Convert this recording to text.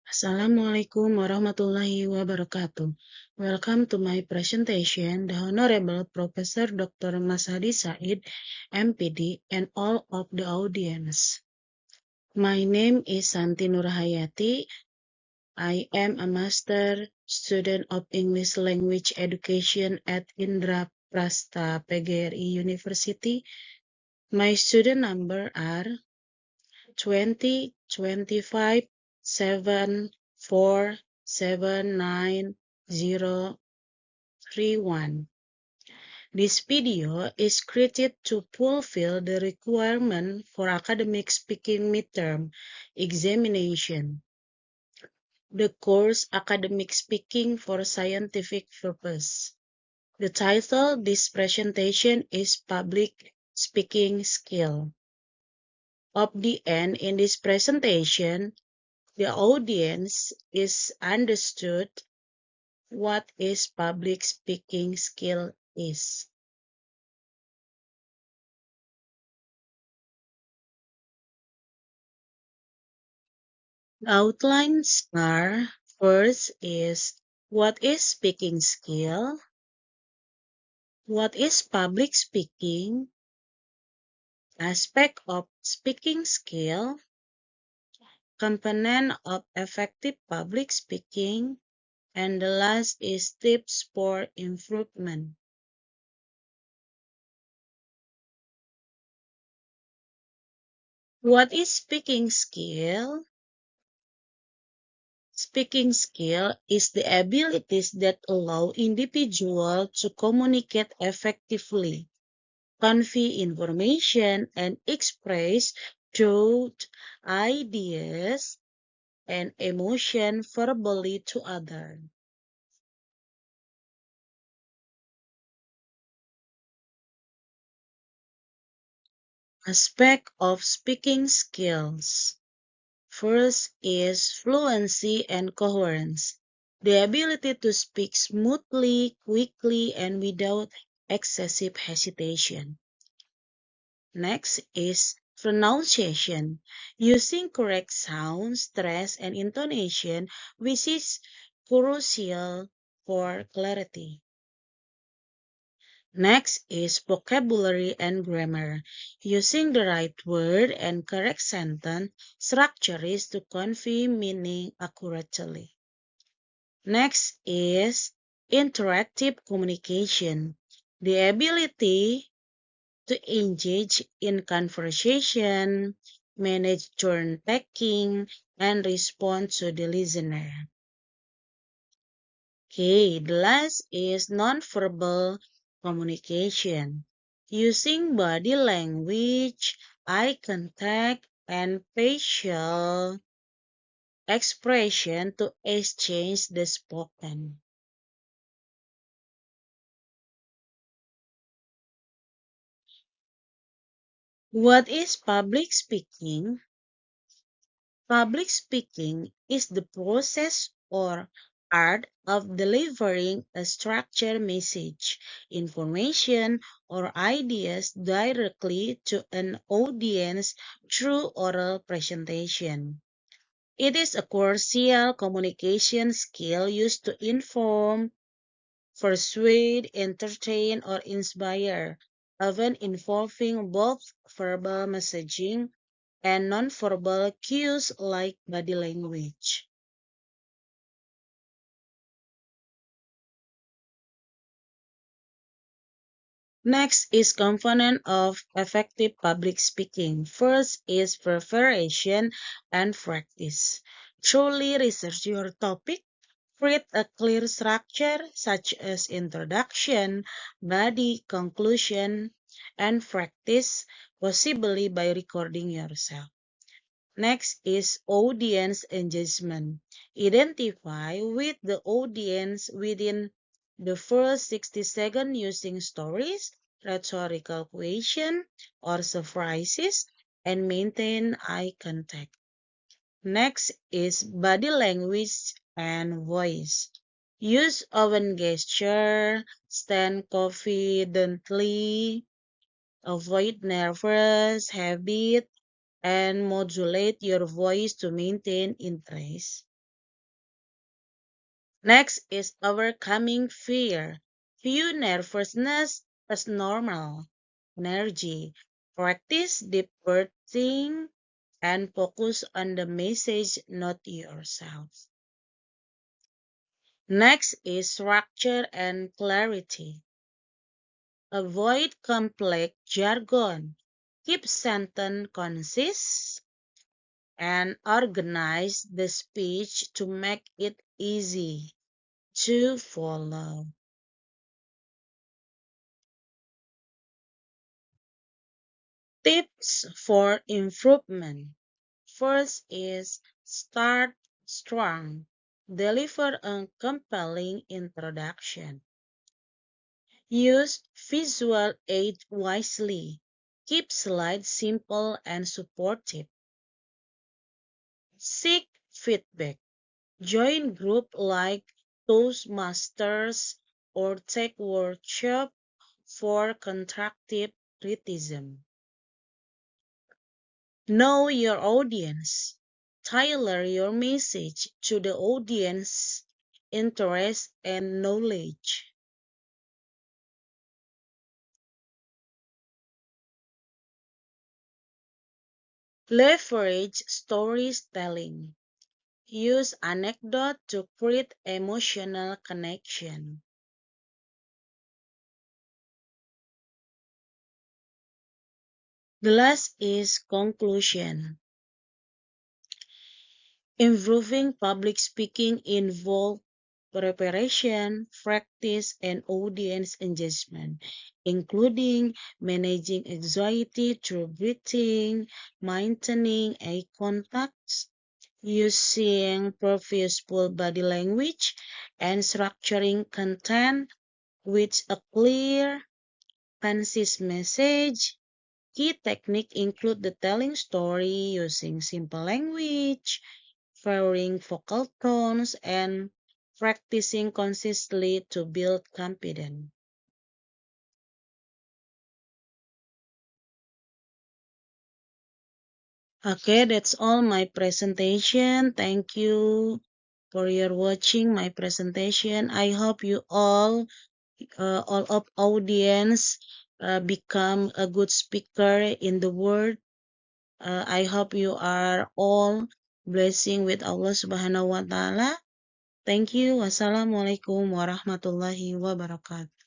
Assalamualaikum warahmatullahi wabarakatuh. Welcome to my presentation, the Honorable Professor Dr. Masadi Said, MPD, and all of the audience. My name is Santi Nurhayati. I am a master student of English Language Education at Indraprastha PGRI University. My student number are 20, 25, 7, 4, 7, 9, 0, 3, 1. This video is created to fulfill the requirement for academic speaking midterm examination. The course Academic Speaking for Scientific Purpose. The title of this presentation is Public Speaking Skill. Of the end in this presentation, the audience is understood what is public speaking skill is. The outlines are, first is what is speaking skill, what is public speaking, aspect of speaking skill, component of effective public speaking, and the last is tips for improvement. What is speaking skill? Speaking skill is the abilities that allow individuals to communicate effectively, convey information, and express thought, ideas, and emotion verbally to others. Aspect of speaking skills. First is fluency and coherence, the ability to speak smoothly, quickly, and without excessive hesitation. Next is pronunciation, using correct sound, stress, and intonation, which is crucial for clarity. Next is vocabulary and grammar, using the right word and correct sentence structures to convey meaning accurately. Next is interactive communication, the ability to engage in conversation, manage turn taking, and respond to the listener. Okay, the last is nonverbal communication, using body language, eye contact, and facial expression to exchange the spoken. What is public speaking? Public speaking is the process or art of delivering a structured message, information, or ideas directly to an audience through oral presentation. It is a crucial communication skill used to inform, persuade, entertain, or inspire, often involving both verbal messaging and nonverbal cues like body language. Next is component of effective public speaking. First is preparation and practice. Truly research your topic. Create a clear structure such as introduction, body, conclusion, and practice, possibly by recording yourself. Next is audience engagement. Identify with the audience within the first 60 seconds using stories, rhetorical questions, or surprises, and maintain eye contact. Next is body language and voice. Use open gesture, stand confidently, avoid nervous habit, and modulate your voice to maintain interest. Next is overcoming fear. View nervousness as normal energy. Practice deep breathing and focus on the message, not yourself. Next is structure and clarity. Avoid complex jargon. Keep sentence concise and organize the speech to make it easy to follow. Tips for improvement. First is start strong. Deliver a compelling introduction. Use visual aid wisely. Keep slides simple and supportive. Seek feedback. Join group like Toastmasters or take workshop for constructive criticism. Know your audience. Tailor your message to the audience interest and knowledge. Leverage storytelling. Use anecdote to create emotional connection. The last is conclusion. Improving public speaking involves preparation, practice, and audience engagement, including managing anxiety through breathing, maintaining eye contact, using purposeful body language, and structuring content with a clear, concise message. Key techniques include the telling story using simple language, varying vocal tones, and practicing consistently to build confidence. Okay, that's all my presentation. Thank you for your watching my presentation. I hope you all of audience, become a good speaker in the world. I hope you are all blessing with Allah Subhanahu wa Ta'ala. Thank you. Wassalamualaikum warahmatullahi wabarakatuh.